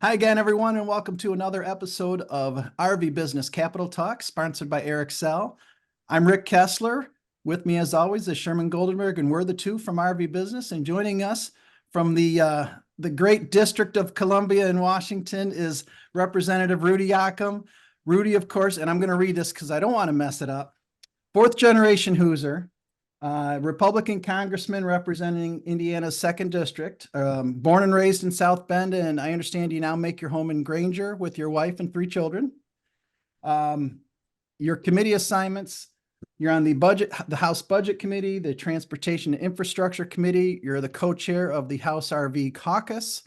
Hi again, everyone, and welcome to another episode of RVBusiness Capitol Talk, sponsored by Eric Sell. I'm Rick Kessler. With me, as always, is Sherman Goldenberg, and we're the two from RV Business. And joining us from the great District of Columbia in Washington is Representative Rudy Yakym. Rudy, of course, and I'm going to read this because I don't want to mess it up. Fourth generation Hoosier. Republican Congressman representing Indiana's 2nd District, born and raised in South Bend, and I understand you now make your home in Granger with your wife and 3 children. Your committee assignments, you're on the House Budget Committee, the Transportation and Infrastructure Committee. You're the co-chair of the House RV Caucus.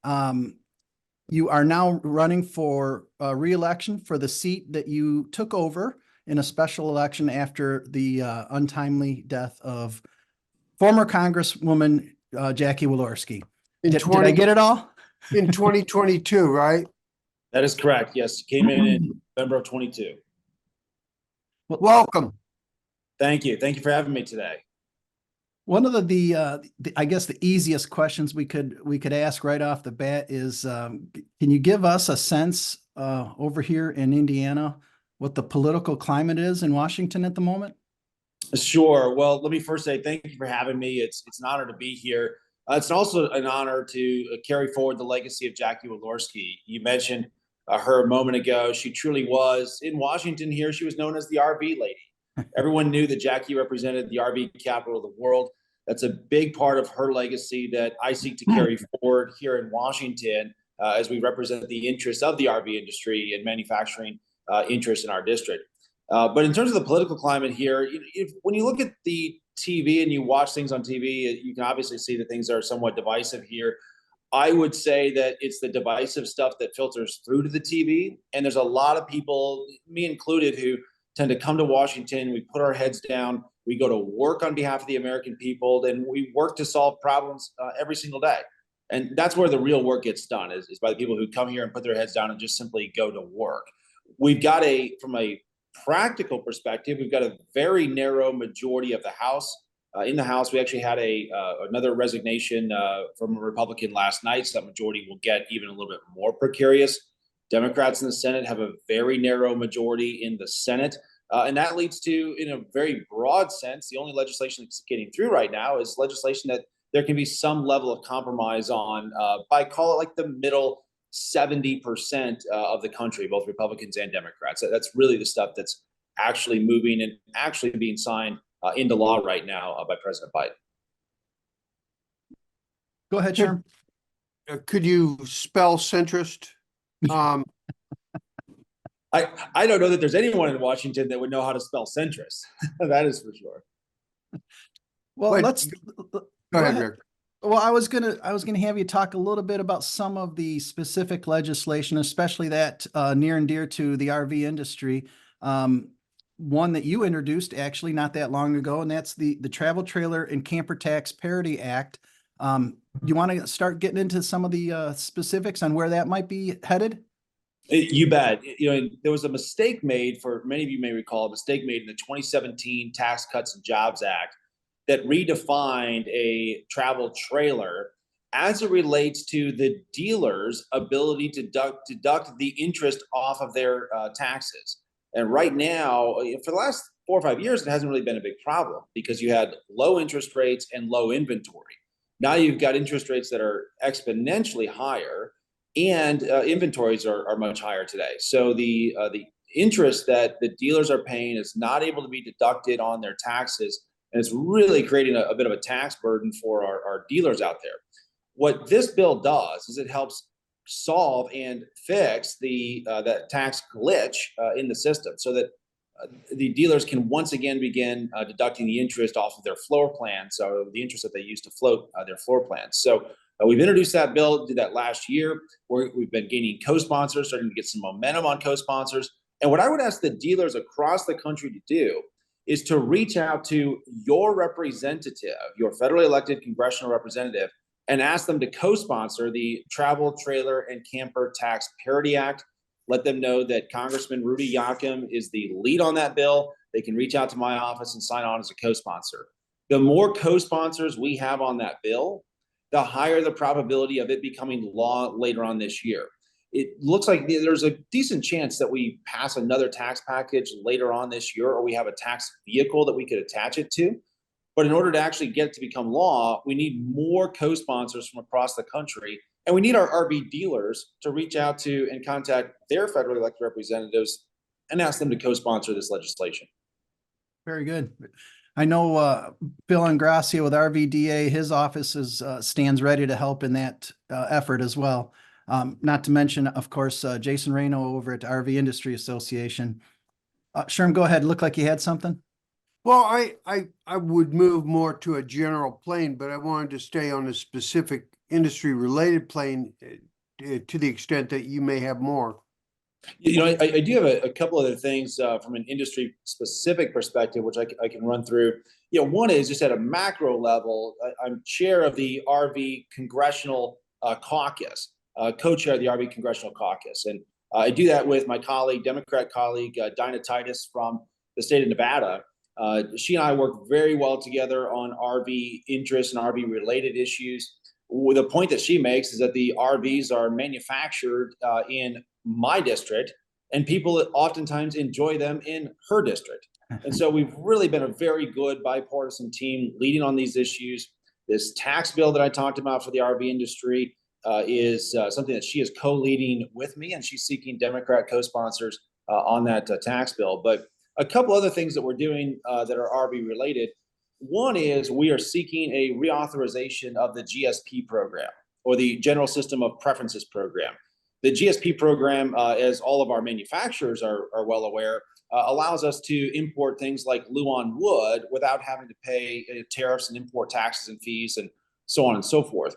You are now running for re-election for the seat that you took over in a special election after the untimely death of former Congresswoman Jackie Walorski. Did I get it all? In 2022, right? That is correct. Yes, came in November of 22. Welcome. Thank you. Thank you for having me today. One of the I guess the easiest questions we could ask right off the bat is, can you give us a sense over here in Indiana what the political climate is in Washington at the moment? Sure. Well, let me first say thank you for having me. It's an honor to be here. It's also an honor to carry forward the legacy of Jackie Walorski. You mentioned her a moment ago. She truly was, in Washington here, she was known as the RV lady. Everyone knew that Jackie represented the RV capital of the world. That's a big part of her legacy that I seek to carry forward here in Washington as we represent the interests of the RV industry and manufacturing interest in our district. But in terms of the political climate here, when you look at the TV and you watch things on TV, you can obviously see that things are somewhat divisive here. I would say that it's the divisive stuff that filters through to the TV. And there's a lot of people, me included, who tend to come to Washington. We put our heads down. We go to work on behalf of the American people. Then we work to solve problems every single day. And that's where the real work gets done, is by the people who come here and put their heads down and just simply go to work. We've got from a practical perspective, we've got a very narrow majority of the House. In the House, we actually had another resignation from a Republican last night, so that majority will get even a little bit more precarious. Democrats in the Senate have a very narrow majority in the Senate. And that leads to, in a very broad sense, the only legislation that's getting through right now is legislation that there can be some level of compromise on by, call it like, the middle 70% of the country, both Republicans and Democrats. That's really the stuff that's actually moving and actually being signed into law right now by President Biden. Go ahead, Sherm. Could you spell centrist? I don't know that there's anyone in Washington that would know how to spell centrist. That is for sure. Well, Wait, let's go ahead, Rick. Well, I was gonna have you talk a little bit about some of the specific legislation, especially that near and dear to the RV industry. One that you introduced actually not that long ago, and that's the Travel Trailer and Camper Tax Parity Act. You want to start getting into some of the specifics on where that might be headed? You bet. There was a mistake made, for many of you may recall, a mistake made in the 2017 Tax Cuts and Jobs Act that redefined a travel trailer as it relates to the dealer's ability to deduct the interest off of their taxes. And right now, for the last 4 or 5 years, it hasn't really been a big problem because you had low interest rates and low inventory. Now you've got interest rates that are exponentially higher, and inventories are much higher today. So the interest that the dealers are paying is not able to be deducted on their taxes, and it's really creating a bit of a tax burden for our dealers out there. What this bill does is it helps solve and fix that tax glitch in the system, so that the dealers can once again begin deducting the interest off of their floor plans, so the interest that they use to float their floor plans. So we've introduced that bill, did that last year. We've been gaining co-sponsors, starting to get some momentum on co-sponsors. And what I would ask the dealers across the country to do is to reach out to your representative, your federally elected congressional representative, and ask them to co-sponsor the Travel, Trailer, and Camper Tax Parity Act. Let them know that Congressman Rudy Yakym is the lead on that bill. They can reach out to my office and sign on as a co-sponsor. The more co-sponsors we have on that bill, the higher the probability of it becoming law later on this year. it looks like there's a decent chance that we pass another tax package later on this year, or we have a tax vehicle that we could attach it to. But in order to actually get it to become law, we need more co-sponsors from across the country. And we need our RV dealers to reach out to and contact their federally elected representatives and ask them to co-sponsor this legislation. Very good. I know Bill Ingracia with RVDA, his office stands ready to help in that effort as well. Not to mention, of course, Jason Reno over at RV Industry Association. Sherm, go ahead. Looked like you had something. Well, I would move more to a general plane, but I wanted to stay on a specific industry related plane to the extent that you may have more. I do have a couple other things from an industry specific perspective, which I can run through. One is just at a macro level, I'm chair of the RV Congressional Caucus, co-chair of the RV Congressional Caucus. And I do that with my colleague, Democrat colleague, Dinah Titus from the state of Nevada. She and I work very well together on RV interests and RV related issues. The point that she makes is that the RVs are manufactured in my district, and people oftentimes enjoy them in her district. And so we've really been a very good bipartisan team leading on these issues. This tax bill that I talked about for the RV industry is something that she is co-leading with me, and she's seeking Democrat co-sponsors on that tax bill. But a couple other things that we're doing that are RV related. One is we are seeking a reauthorization of the GSP program, or the General System of Preferences program. The GSP program, as all of our manufacturers are well aware, allows us to import things like Luan wood without having to pay tariffs and import taxes and fees and so on and so forth.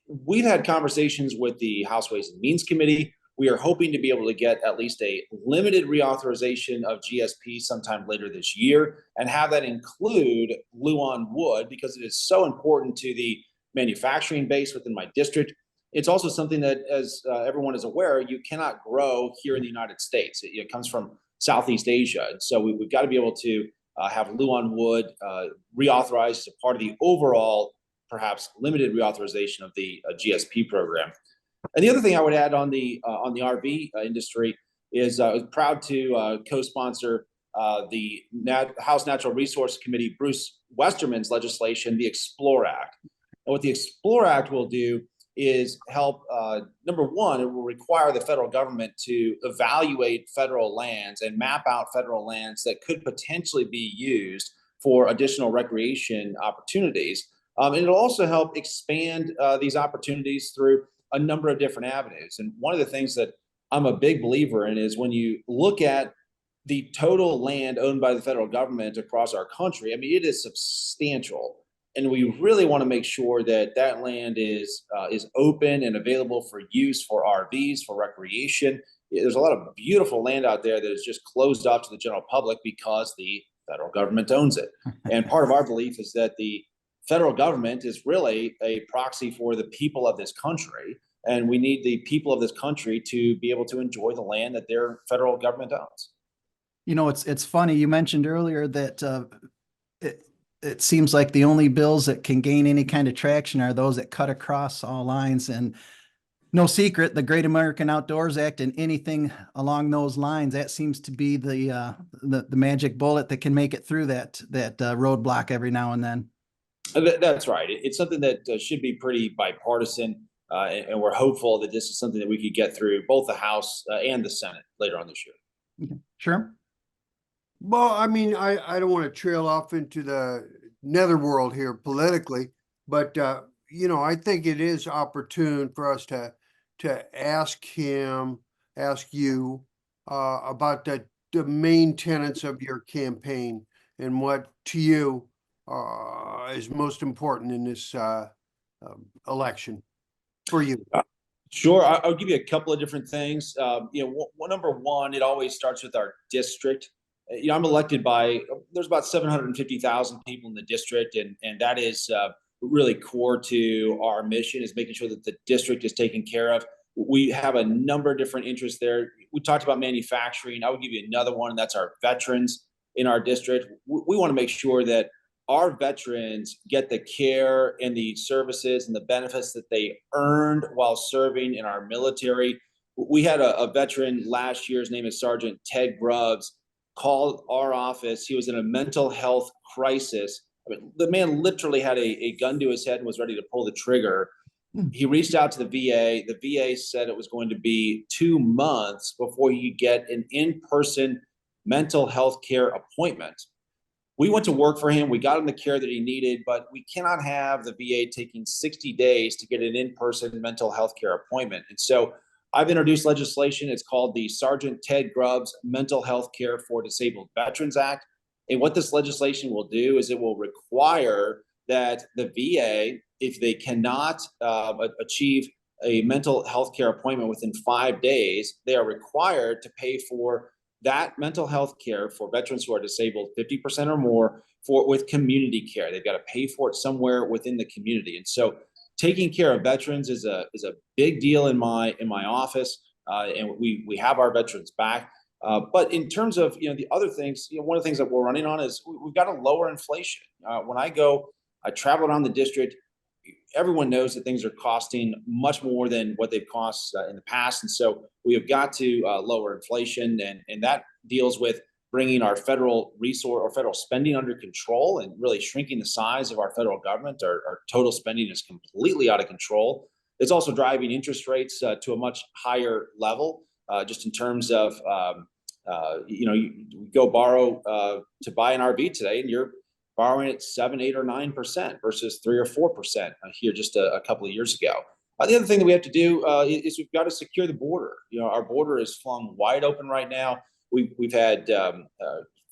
We've had conversations with the House Ways and Means Committee. We are hoping to be able to get at least a limited reauthorization of GSP sometime later this year and have that include Luan wood, because it is so important to the manufacturing base within my district. It's also something that, as everyone is aware, you cannot grow here in the United States. It comes from Southeast Asia. And so we've got to be able to have Luan wood reauthorized as a part of the overall, perhaps limited reauthorization of the GSP program. And the other thing I would add on the RV industry is I was proud to co-sponsor the House Natural Resource Committee, Bruce Westerman's legislation, the Explore Act. And what the Explore Act will do is help, number one, it will require the federal government to evaluate federal lands and map out federal lands that could potentially be used for additional recreation opportunities. And it'll also help expand these opportunities through a number of different avenues. And one of the things that I'm a big believer in is when you look at the total land owned by the federal government across our country, I mean, it is substantial. And we really want to make sure that that land is open and available for use for RVs, for recreation. There's a lot of beautiful land out there that is just closed off to the general public because the federal government owns it. And part of our belief is that the federal government is really a proxy for the people of this country. And we need the people of this country to be able to enjoy the land that their federal government owns. It's funny. You mentioned earlier that it seems like the only bills that can gain any kind of traction are those that cut across all lines. And no secret, the Great American Outdoors Act and anything along those lines, that seems to be the magic bullet that can make it through that roadblock every now and then. That's right. It's something that should be pretty bipartisan, and we're hopeful that this is something that we could get through both the House and the Senate later on this year. Okay. Sure. Well, I mean, I don't want to trail off into the netherworld here politically, but I think it is opportune for us to ask you about the main tenets of your campaign and what to you is most important in this election for you. Sure. I'll give you a couple of different things. Number one, it always starts with our district. I'm elected there's about 750,000 people in the district, and that is really core to our mission, is making sure that the district is taken care of. We have a number of different interests there. We talked about manufacturing. I would give you another one, and that's our veterans in our district. We want to make sure that our veterans get the care and the services and the benefits that they earned while serving in our military. we had a veteran last year. His name is Sergeant Ted Grubbs. Called our office. He was in a mental health crisis. I mean, the man literally had a gun to his head and was ready to pull the trigger. He reached out to the VA. The VA said it was going to be 2 months before he could get an in-person mental health care appointment. We went to work for him. We got him the care that he needed, but we cannot have the VA taking 60 days to get an in-person mental health care appointment. And so I've introduced legislation. It's called the Sergeant Ted Grubbs Mental Health Care for Disabled Veterans Act. And what this legislation will do is it will require that the VA, if they cannot achieve a mental health care appointment within 5 days, they are required to pay for that mental health care for veterans who are disabled 50% or more with community care. They've got to pay for it somewhere within the community. And so taking care of veterans is a big deal in my office, and we have our veterans back. But in terms of the other things, one of the things that we're running on is we've got to lower inflation. When I travel around the district, everyone knows that things are costing much more than what they've cost in the past, and so we have got to lower inflation, and that deals with bringing our federal resource or federal spending under control and really shrinking the size of our federal government. Our total spending is completely out of control. It's also driving interest rates to a much higher level, just in terms of, you go borrow to buy an RV today, and you're borrowing at 7, 8, or 9% versus 3 or 4% here just a couple of years ago. The other thing that we have to do is we've got to secure the border. Our border is flung wide open right now. We've had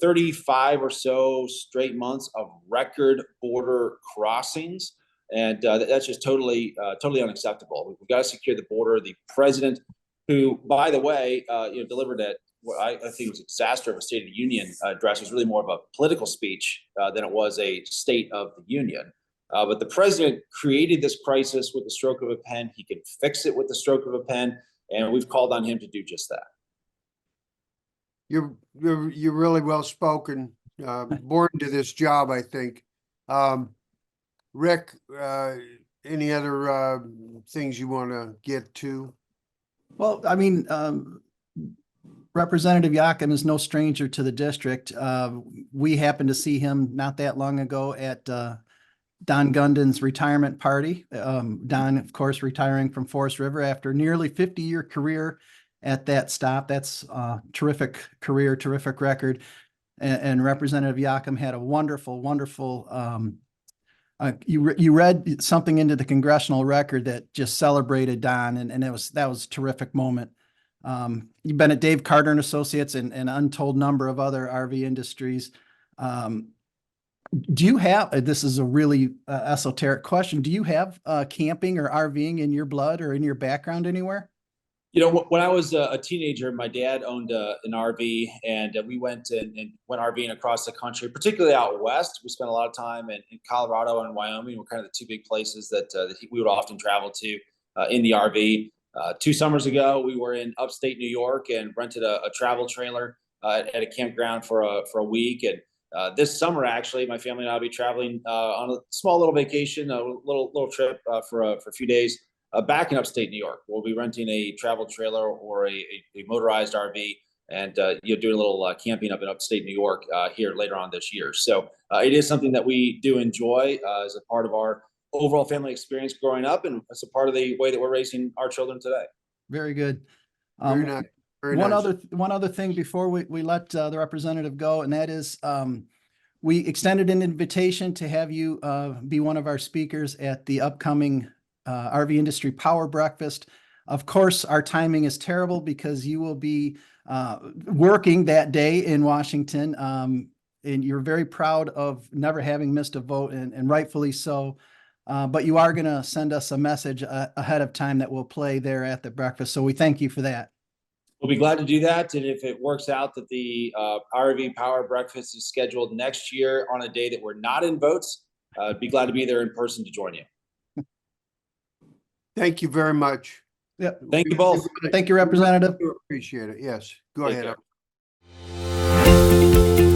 35 or so straight months of record border crossings, and that's just totally unacceptable. We've got to secure the border. The president, who, by the way, delivered what I think was a disaster of a State of the Union address, was really more of a political speech than it was a State of the Union. But the president created this crisis with the stroke of a pen. He can fix it with the stroke of a pen, and we've called on him to do just that. You're really well spoken, born to this job, I think. Rick, any other things you want to get to? Well, I mean, Representative Yakym is no stranger to the district. We happened to see him not that long ago at Don Gundon's retirement party. Don, of course, retiring from Forest River after nearly 50-year career at that stop. That's a terrific career, terrific record. And Representative Yakym had a wonderful, you read something into the congressional record that just celebrated Don, and that was a terrific moment. You've been at Dave Carter and Associates and an untold number of other RV industries. Do you have, this is a really esoteric question, do you have camping or RVing in your blood or in your background anywhere? When I was a teenager, my dad owned an RV, and we went RVing across the country, particularly out west. We spent a lot of time in Colorado and Wyoming. Were kind of the two big places that we would often travel to in the RV. 2 summers ago, we were in upstate New York and rented a travel trailer at a campground for a week. And this summer, actually, my family and I will be traveling on a small little vacation, a little trip for a few days. Back in upstate New York. We'll be renting a travel trailer or a motorized RV and doing a little camping up in upstate New York here later on this year. So it is something that we do enjoy as a part of our overall family experience growing up, and it's a part of the way that we're raising our children today. Very good. Very nice. Very nice. One other thing before we let the representative go, and that is we extended an invitation to have you be one of our speakers at the upcoming RV Industry Power Breakfast. Of course, our timing is terrible because you will be working that day in Washington, and you're very proud of never having missed a vote, and rightfully so. But you are going to send us a message ahead of time that we'll play there at the breakfast. So we thank you for that. We'll be glad to do that. And if it works out that the RV Power Breakfast is scheduled next year on a day that we're not in votes, I'd be glad to be there in person to join you. Thank you very much. Yeah. Thank you both. Thank you, Representative. Appreciate it. Yes. Go Take ahead. care.